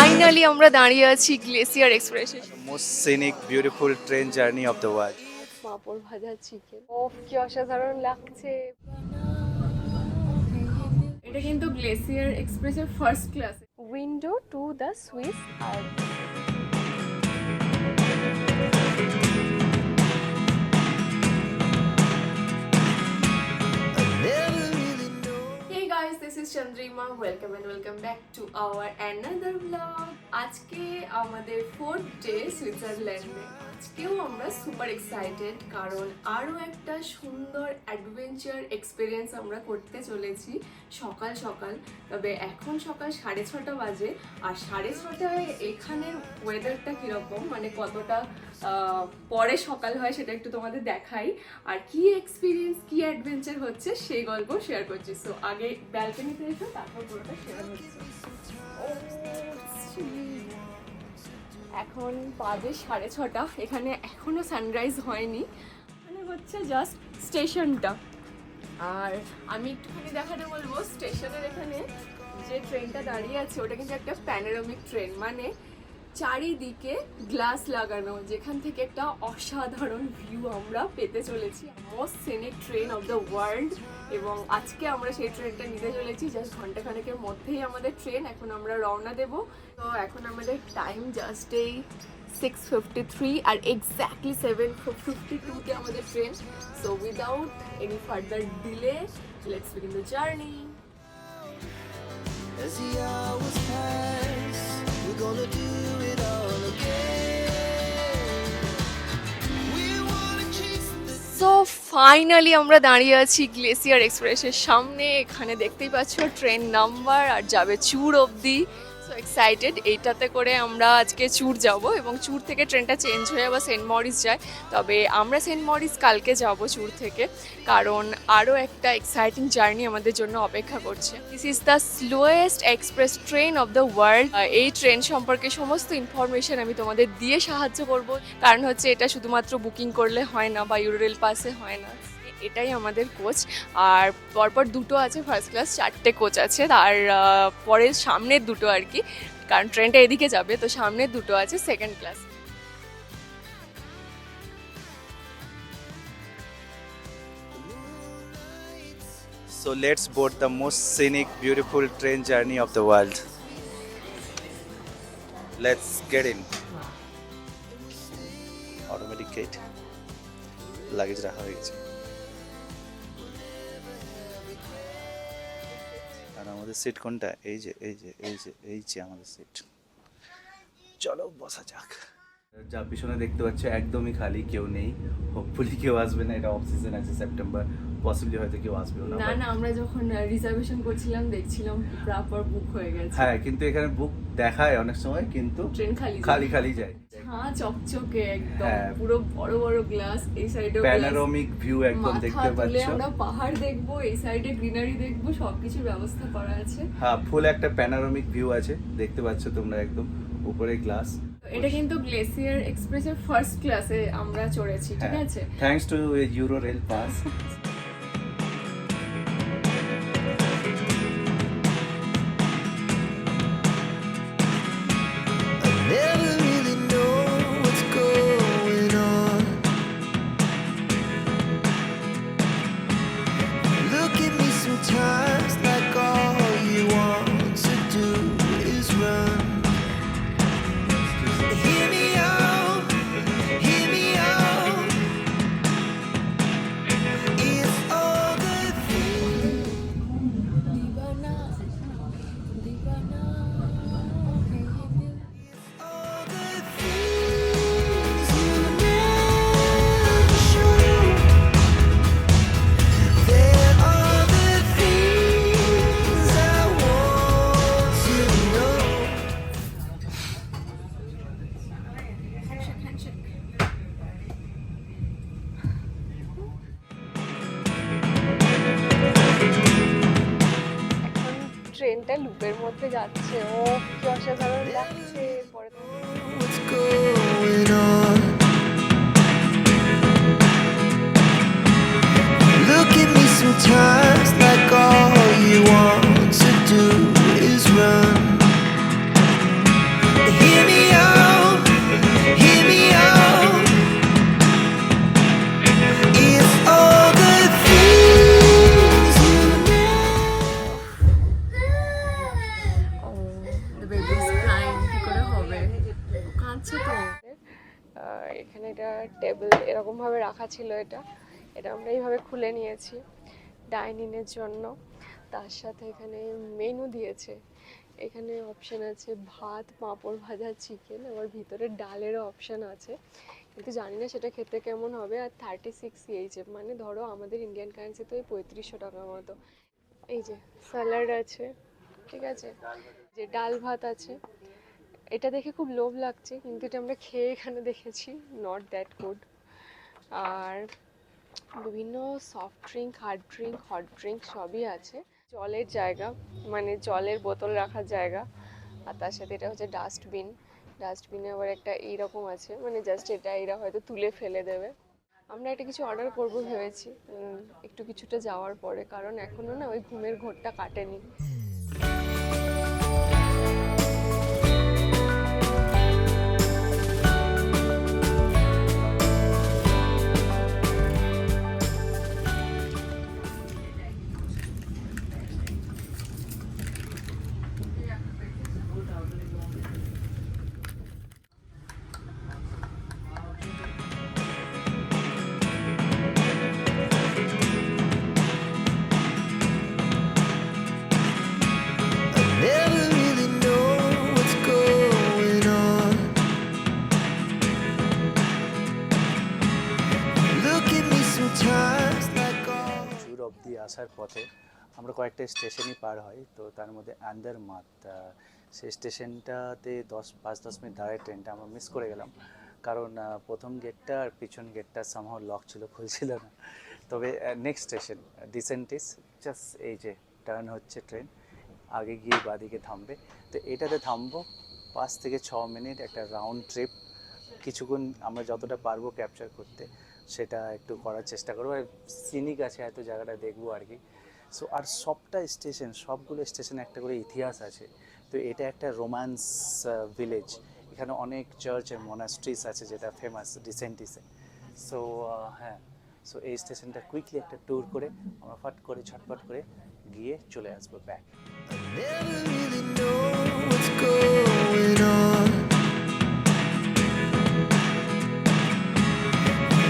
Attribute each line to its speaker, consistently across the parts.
Speaker 1: Finally আমরা দাঁড়িয়ে আছি গ্লেসিয়ার এক্সপ্রেসে।
Speaker 2: Most scenic, beautiful train journey of the world.
Speaker 1: পাঁপড় ভাজা চিকেন, ওফ কি অসাধারণ লাগছে। এটা কিন্তু গ্লেসিয়ার এক্সপ্রেসের first class. Window to the Swiss Alps. Hey guys, this is Chandrima. Welcome back to our another vlog. আজকে আমাদের 4th ডে সুইজারল্যান্ডে। আজকেও আমরা সুপার এক্সাইটেড কারণ আরও একটা সুন্দর অ্যাডভেঞ্চার এক্সপিরিয়েন্স আমরা করতে চলেছি সকাল সকাল। তবে এখন সকাল 6:30 বাজে, আর 6:30টায় এখানের ওয়েদারটা কীরকম, মানে কতটা পরে সকাল হয় সেটা একটু তোমাদের দেখাই, আর কি এক্সপিরিয়েন্স কি অ্যাডভেঞ্চার হচ্ছে সেই গল্প শেয়ার করছি। সো আগে ব্যালকনিতে এসো, তারপর পুরোটা শেয়ার হচ্ছে। এখন বাজে 6:30, এখানে এখনো সানরাইজ হয়নি, মানে হচ্ছে জাস্ট স্টেশনটা। আর আমি একটুখানি দেখাতে বলবো, স্টেশনের এখানে যে ট্রেনটা দাঁড়িয়ে আছে ওটা কিন্তু একটা প্যানোরামিক ট্রেন, মানে চারিদিকে গ্লাস লাগানো, যেখান থেকে একটা অসাধারণ ভিউ আমরা পেতে চলেছি। Most scenic train of the world, এবং আজকে আমরা সেই ট্রেনটা নিতে চলেছি। জাস্ট ঘন্টাখানেকের মধ্যেই আমাদের ট্রেন। এখন আমরা রওনা দেব। তো এখন আমাদের টাইম জাস্ট এই 6:53, আর এক্স্যাক্টলি 7:52-তে আমাদের train. So without any further delay, let's begin the journey.
Speaker 3: As the hours pass, we're gonna do it all again. We wanna chase the
Speaker 1: so finally আমরা দাঁড়িয়ে আছি গ্লেসিয়ার এক্সপ্রেসের সামনে। এখানে দেখতেই পাচ্ছ ট্রেন নাম্বার, আর যাবে চুর অবধি। So excited. এইটাতে করে আমরা আজকে চুর যাব, এবং চুর থেকে ট্রেনটা চেঞ্জ হয়ে আবার সেন্ট মরিস যায়। তবে আমরা সেন্ট মরিস কালকে যাব চুর থেকে, কারণ আরও একটা এক্সাইটিং জার্নি আমাদের জন্য অপেক্ষা করছে। This is the slowest express train of the world. এই ট্রেন সম্পর্কে সমস্ত ইনফরমেশন আমি তোমাদের দিয়ে সাহায্য করব, কারণ হচ্ছে এটা শুধুমাত্র বুকিং করলে হয় না বা ইউরোরেল পাসে হয় না। এটাই আমাদের কোচ, আর পরপর দুটো আছে ফার্স্ট ক্লাস, 4টে কোচ আছে। তার পরে সামনের দুটো আর কি, কারণ ট্রেনটা এদিকে যাবে, তো সামনের দুটো আছে second class.
Speaker 2: So let's board the most scenic, beautiful train journey of the world. Let's get in. Automatic gate. Luggage রাখা হয়ে গেছে। আর আমাদের সিট কোনটা? এই যে আমাদের সিট। চলো বসা যাক। যা পিছনে দেখতে পাচ্ছ একদমই খালি, কেউ নেই। হোপফুলি কেউ আসবে না, এটা অফ সিজন আছে সেপ্টেম্বর, পসিবলি হয়তো কেউ আসবে না।
Speaker 1: না, আমরা যখন রিজার্ভেশন করছিলাম দেখছিলাম প্রপার বুক হয়ে গেছে।
Speaker 2: হ্যাঁ, কিন্তু এখানে বুক দেখায় অনেক সময়, কিন্তু
Speaker 1: ট্রেন
Speaker 2: খালি যায়।
Speaker 1: হ্যাঁ, চকচকে একদম,
Speaker 2: হ্যাঁ।
Speaker 1: পুরো বড় বড় গ্লাস, এই সাইডে
Speaker 2: প্যানোরামিক ভিউ একদম দেখতে পাচ্ছ।
Speaker 1: আমরা পাহাড় দেখবো, এই সাইডে গ্রিনারি দেখবো, সবকিছু ব্যবস্থা করা আছে।
Speaker 2: হ্যাঁ, ফুল একটা প্যানোরামিক ভিউ আছে, দেখতে পাচ্ছ তোমরা একদম উপরে গ্লাস।
Speaker 1: এটা কিন্তু গ্লেসিয়ার এক্সপ্রেসের ফার্স্ট ক্লাসে আমরা চড়েছি, ঠিক আছে?
Speaker 2: Thanks to euro rail pass.
Speaker 3: never really know what's going on. Look at me sometimes like all you want to do is run. Hear me out, hear me out. It's all the things.
Speaker 1: দিবানা দিবানা
Speaker 3: All the things you never show. There are the things I want to know.
Speaker 1: এখন ট্রেনটা লুপের মধ্যে যাচ্ছে, ও কি অসাধারণ লাগছে। পরে
Speaker 3: What's going on? Look at me sometimes like all you want to do is run.
Speaker 1: এখানে এটা টেবিল এরকমভাবে রাখা ছিল, এটা এটা আমরা এইভাবে খুলে নিয়েছি ডাইনিংয়ের জন্য। তার সাথে এখানে মেনু দিয়েছে, এখানে অপশান আছে ভাত, পাঁপড় ভাজা, চিকেন, আবার ভিতরে ডালেরও অপশান আছে, কিন্তু জানি না সেটা খেতে কেমন হবে। আর 36 মানে ধরো আমাদের ইন্ডিয়ান কারেন্সি তো ওই 3500 টাকার মতো। এই যে স্যালাড আছে, ঠিক আছে, যে ডাল ভাত আছে। এটা দেখে খুব লোভ লাগছে, কিন্তু এটা আমরা খেয়ে এখানে দেখেছি নট দ্যাট গুড। আর বিভিন্ন soft drink, hard drink, hot drink সবই আছে। জলের জায়গা, মানে জলের বোতল রাখার জায়গা। আর তার সাথে এটা হচ্ছে ডাস্টবিন, ডাস্টবিনে আবার একটা এইরকম আছে, মানে জাস্ট এটা এরা হয়তো তুলে ফেলে দেবে। আমরা একটা কিছু অর্ডার করবো ভেবেছি একটু কিছুটা যাওয়ার পরে, কারণ এখনো না ওই ঘুমের ঘোরটা কাটেনি।
Speaker 3: Never really know what's going on. Look at me sometimes like all.
Speaker 2: চুর অবধি আসার পথে আমরা কয়েকটা স্টেশনই পার হই, তো তার মধ্যে আন্দারমাত, সেই স্টেশনটাতে 5-10 মিনিট দাঁড়ায় ট্রেনটা আমরা মিস করে গেলাম, কারণ প্রথম গেটটা আর পিছন গেটটা সামহাও লক ছিল, খুলছিল না। তবে নেক্সট স্টেশন ডিসেন্টিস, জাস্ট এই যে টার্ন হচ্ছে ট্রেন, আগে গিয়ে বাদিকে থামবে, তো এটাতে থামবো। 5 থেকে 6 মিনিট একটা রাউন্ড ট্রিপ, কিছুক্ষণ আমরা যতটা পারবো ক্যাপচার করতে সেটা একটু করার চেষ্টা করবো। আর সিনিক আছে, এত জায়গাটা দেখবো আর কি। সো আর সবটা স্টেশন, সবগুলো স্টেশনে একটা করে ইতিহাস আছে। তো এটা একটা রোম্যান্স ভিলেজ, এখানে অনেক চার্চ আর মনাস্ট্রিজ আছে যেটা ফেমাস ডিসেন্টিসে। সো হ্যাঁ, সো এই স্টেশনটা কুইকলি একটা ট্যুর করে আমরা ফট করে ঝটপট করে গিয়ে চলে আসবো back.
Speaker 3: Never really know what's going on.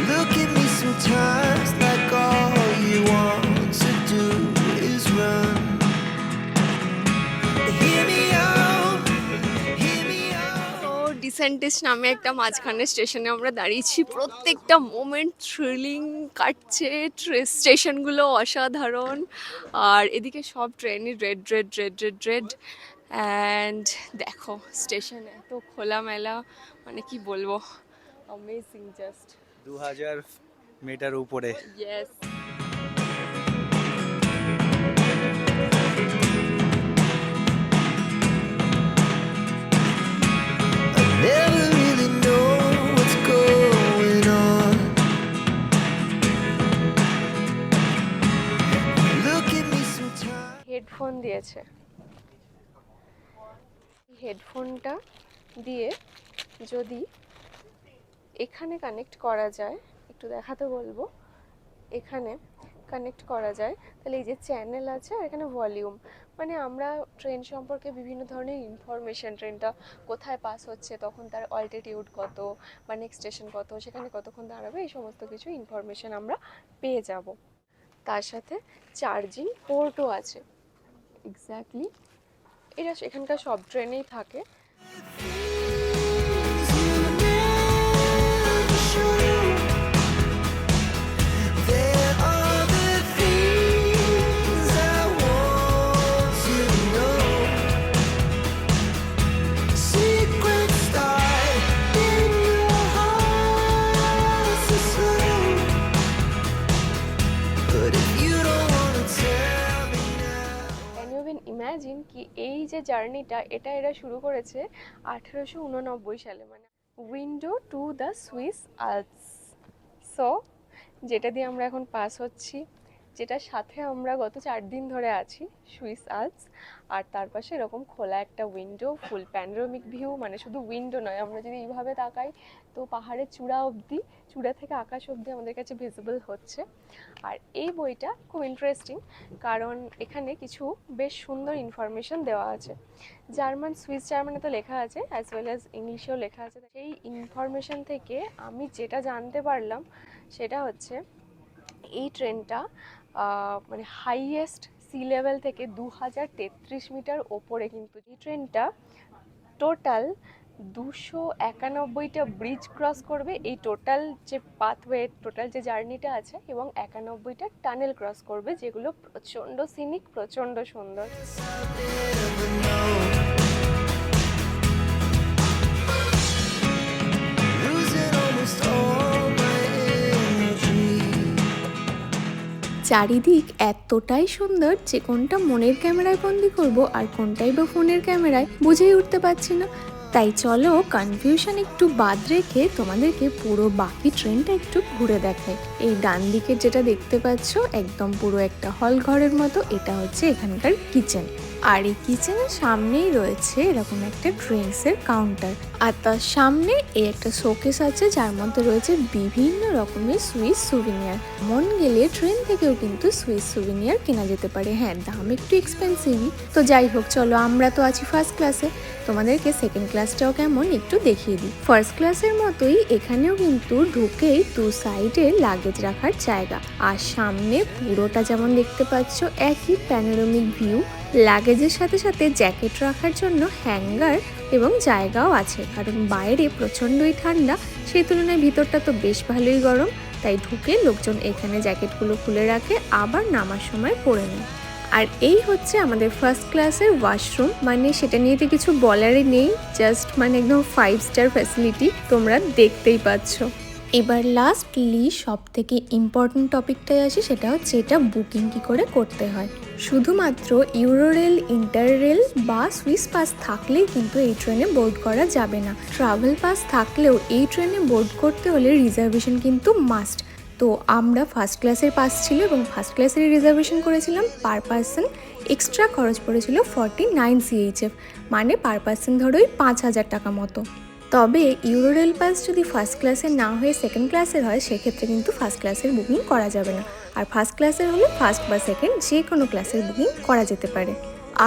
Speaker 3: Look at me sometimes like all you want to do is run. Hear me out, hear me out.
Speaker 1: তো ডিসেন্টিস নামে একটা মাঝখানে স্টেশনে আমরা দাঁড়িয়েছি, প্রত্যেকটা মোমেন্ট থ্রিলিং কাটছে, স্টেশনগুলো অসাধারণ। আর এদিকে সব ট্রেনই red red red red red. And দেখো স্টেশন এত খোলামেলা, মানে কি বলবো, অ্যামেজিং জাস্ট।
Speaker 2: 2000 মিটার উপরে।
Speaker 1: Yes.
Speaker 3: Never really know what's going on. Look at me sometimes.
Speaker 1: Headphone দিয়েছে, হেডফোনটা দিয়ে যদি এখানে কানেক্ট করা যায়, একটু দেখাতে বলবো, এখানে কানেক্ট করা যায়, তাহলে এই যে চ্যানেল আছে আর এখানে ভলিউম, মানে আমরা ট্রেন সম্পর্কে বিভিন্ন ধরনের ইনফরমেশন, ট্রেনটা কোথায় পাস হচ্ছে, তখন তার অল্টিটিউড কত বা নেক্সট স্টেশন কত, সেখানে কতক্ষণ দাঁড়াবে, এই সমস্ত কিছু ইনফরমেশন আমরা পেয়ে যাব। তার সাথে চার্জিং পোর্টও আছে, এক্স্যাক্টলি এটা এখানকার সব ট্রেনেই থাকে।
Speaker 3: There are the things I want to know. Secrets start in your heart so slow. But if you don't want to tell me now.
Speaker 1: Can you even imagine কি এই যে জার্নিটা, এটা এরা শুরু করেছে 1889 সালে, মানে window to the Swiss Alps. So যেটা দিয়ে আমরা এখন পাস হচ্ছি, যেটার সাথে আমরা গত 4 দিন ধরে আছি, সুইস আলপস। আর তার পাশে এরকম খোলা একটা উইন্ডো, ফুল প্যানোরামিক ভিউ, মানে শুধু উইন্ডো নয়, আমরা যদি এইভাবে তাকাই তো পাহাড়ের চূড়া অবধি, চূড়া থেকে আকাশ অবধি আমাদের কাছে ভিজিবল হচ্ছে। আর এই বইটা খুব ইন্টারেস্টিং, কারণ এখানে কিছু বেশ সুন্দর ইনফরমেশন দেওয়া আছে। জার্মান, সুইস জার্মানে তো লেখা আছে, অ্যাজ ওয়েল অ্যাজ ইংলিশেও লেখা আছে। সেই ইনফরমেশন থেকে আমি যেটা জানতে পারলাম সেটা হচ্ছে এই ট্রেনটা মানে হাইয়েস্ট সি লেভেল থেকে 2033 মিটার ওপরে, কিন্তু এই ট্রেনটা টোটাল 291টা ব্রিজ ক্রস করবে এই টোটাল যে পাথওয়ে, টোটাল যে জার্নিটা আছে, এবং 91টা টানেল ক্রস করবে, যেগুলো প্রচণ্ড সিনিক, প্রচণ্ড সুন্দর।
Speaker 3: Losing almost all my energy.
Speaker 4: চারিদিক এতটাই সুন্দর যে কোনটা মনের ক্যামেরায় বন্দি করব আর কোনটাই বা ফোনের ক্যামেরায় বুঝেই উঠতে পারছি না। তাই চলো কনফিউশন একটু বাদ রেখে তোমাদেরকে পুরো বাকি ট্রেনটা একটু ঘুরে দেখাই। এই ডান দিকের যেটা দেখতে পাচ্ছ একদম পুরো একটা হল ঘরের মতো, এটা হচ্ছে এখানকার কিচেন। আর এই কিচেনের সামনেই রয়েছে এরকম একটা ড্রিঙ্কসের কাউন্টার, আর তার সামনে এই একটা শোকেস আছে যার মধ্যে রয়েছে বিভিন্ন রকমের সুইস সুভিনিয়ার। মন গেলে ট্রেন থেকেও কিন্তু সুইস সুভিনিয়ার কেনা যেতে পারে। হ্যাঁ, দাম একটু এক্সপেন্সিভই। তো যাই হোক, চলো আমরা তো আছি ফার্স্ট ক্লাসে, তোমাদেরকে সেকেন্ড ক্লাসটাও কেমন একটু দেখিয়ে দিই। ফার্স্ট ক্লাসের মতোই এখানেও কিন্তু ঢুকেই দু সাইডে লাগেজ রাখার জায়গা, আর সামনে পুরোটা যেমন দেখতে পাচ্ছ একই প্যানোরামিক ভিউ। লাগেজের সাথে সাথে জ্যাকেট রাখার জন্য হ্যাঙ্গার এবং জায়গাও আছে, কারণ বাইরে প্রচণ্ডই ঠান্ডা, সেই তুলনায় ভিতরটা তো বেশ ভালোই গরম। তাই ঢুকে লোকজন এখানে জ্যাকেটগুলো খুলে রাখে, আবার নামার সময় পরে নেয়। আর এই হচ্ছে আমাদের ফার্স্ট ক্লাসের ওয়াশরুম, মানে সেটা নিয়ে তো কিছু বলারই নেই, জাস্ট মানে একদম 5 স্টার ফ্যাসিলিটি, তোমরা দেখতেই পাচ্ছ। এবার লাস্টলি সব থেকে ইম্পর্টেন্ট টপিকটাই আসি, সেটা হচ্ছে এটা বুকিং কী করে করতে হয়। শুধুমাত্র ইউরোরেল, ইন্টাররেল বা সুইস পাস থাকলেই কিন্তু এই ট্রেনে বোর্ড করা যাবে না। ট্রাভেল পাস থাকলেও এই ট্রেনে বোর্ড করতে হলে রিজার্ভেশন কিন্তু মাস্ট। তো আমরা ফার্স্ট ক্লাসের পাস ছিল এবং ফার্স্ট ক্লাসের রিজার্ভেশন করেছিলাম। পার পার্সন এক্সট্রা খরচ পড়েছিল 49 CHF, মানে পার পার্সন ধরোই 5,000 টাকা মতো। তবে ইউরোরেল পাস যদি ফার্স্ট ক্লাসের না হয়ে সেকেন্ড ক্লাসের হয়, সেক্ষেত্রে কিন্তু ফার্স্ট ক্লাসের বুকিং করা যাবে না। আর ফার্স্ট ক্লাসের হলে ফার্স্ট বা সেকেন্ড যে কোনো ক্লাসের বুকিং করা যেতে পারে।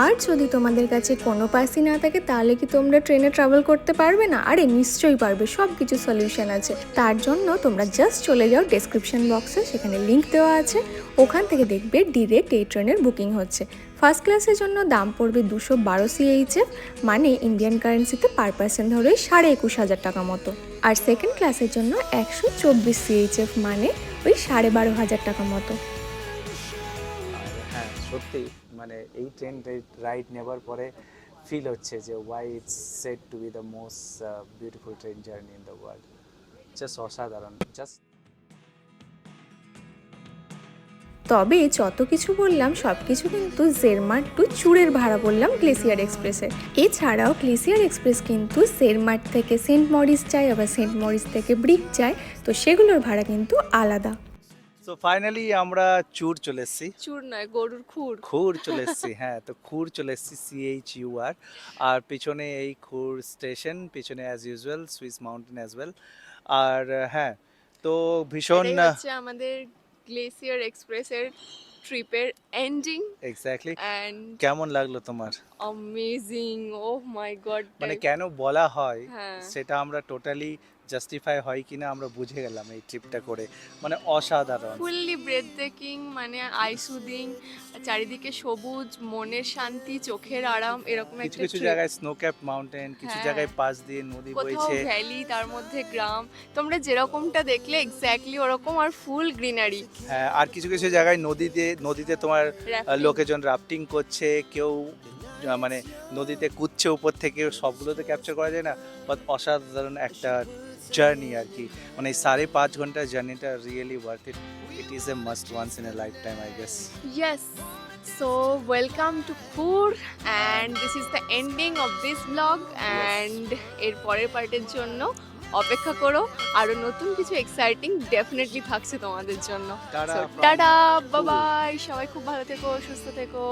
Speaker 4: আর যদি তোমাদের কাছে কোনো পাসই না থাকে, তাহলে কি তোমরা ট্রেনে ট্রাভেল করতে পারবে না? আরে নিশ্চয়ই পারবে, সব কিছু সলিউশন আছে। তার জন্য তোমরা জাস্ট চলে যাও ডেসক্রিপশন বক্সে, সেখানে লিঙ্ক দেওয়া আছে, ওখান থেকে দেখবে ডিরেক্ট এই ট্রেনের বুকিং হচ্ছে। ফার্স্ট ক্লাসের জন্য দাম পড়বে 212 CHF, মানে ইন্ডিয়ান কারেন্সিতে পার পার্সন ধরে 21,500 টাকা মতো। আর সেকেন্ড ক্লাসের জন্য 124 CHF, মানে ওই 12,500 টাকা মতো।
Speaker 2: হ্যাঁ, সত্যি মানে এই ট্রেন রাইড নেবার পরে ফিল হচ্ছে যে why it's said to B the most beautiful train journey in the world. Just অসাধারণ, জাস্ট।
Speaker 4: তবে যত কিছু বললাম সব কিছু কিন্তু জেরমাট টু চুরের ভাড়া বললাম গ্লেসিয়ার এক্সপ্রেসের। এছাড়াও গ্লেসিয়ার এক্সপ্রেস কিন্তু জেরমাট থেকে সেন্ট মরিস যায়, আবার সেন্ট মরিস থেকে ব্রিক যায়, তো সেগুলোর ভাড়া কিন্তু আলাদা।
Speaker 2: সো ফাইনালি আমরা চুর চলে এসেছি।
Speaker 1: চুর নয়, গরুর খুর।
Speaker 2: খুর চলে এসেছি, হ্যাঁ, তো খুর চলে এসেছি, CHUR। আর পিছনে এই খুর স্টেশন, পিছনে as usual Swiss mountain as well. আর হ্যাঁ, তো ভীষণ
Speaker 1: এটাই হচ্ছে আমাদের গ্লেসিয়ার এক্সপ্রেসের ট্রিপের এন্ডিং।
Speaker 2: এক্স্যাক্টলি।
Speaker 1: অ্যান্ড
Speaker 2: কেমন লাগলো তোমার?
Speaker 1: অ্যামেজিং, ওহ মাই গড।
Speaker 2: মানে কেন বলা হয়
Speaker 1: হ্যাঁ।
Speaker 2: সেটা আমরা টোটালি জাস্টিফাই হয় কিনা আমরা বুঝে গেলাম এই ট্রিপটা করে, মানে অসাধারণ।
Speaker 1: ফুললি ব্রেথটেকিং, মানে আইসুদিং, চারিদিকে সবুজ, মনের শান্তি, চোখের আরাম, এরকম
Speaker 2: কিছু
Speaker 1: একটা
Speaker 2: কিছু
Speaker 1: trip।
Speaker 2: জায়গায় স্নো ক্যাপ মাউন্টেন, কিছু
Speaker 1: হ্যাঁ।
Speaker 2: জায়গায় পাশ দিয়ে নদী
Speaker 1: কোথাও
Speaker 2: বইছে।
Speaker 1: ভ্যালি, তার মধ্যে গ্রাম, তোমরা যেরকমটা দেখলে এক্স্যাক্টলি ওরকম, আর ফুল গ্রিনারি।
Speaker 2: হ্যাঁ, আর কিছু কিছু জায়গায় নদীতে তোমার
Speaker 1: Rafting।
Speaker 2: লোকেজন রাফটিং করছে, কেউ মানে নদীতে কুদছে উপর থেকে, সবগুলো তো ক্যাপচার করা যায় না, বাট অসাধারণ একটা জার্নি আর কি। মানে 5.5 ঘন্টার জার্নিটা really worth it. It is a must once in a life time, I guess.
Speaker 1: Yes, so welcome to Chur, and this is the ending of this vlog, and এর পরের পার্টের জন্য অপেক্ষা করো, আরো নতুন কিছু এক্সাইটিং ডেফিনেটলি থাকছে তোমাদের জন্য।
Speaker 2: টাটা
Speaker 1: টাটা, বাই বাই, সবাই খুব ভালো থেকো, সুস্থ থেকো।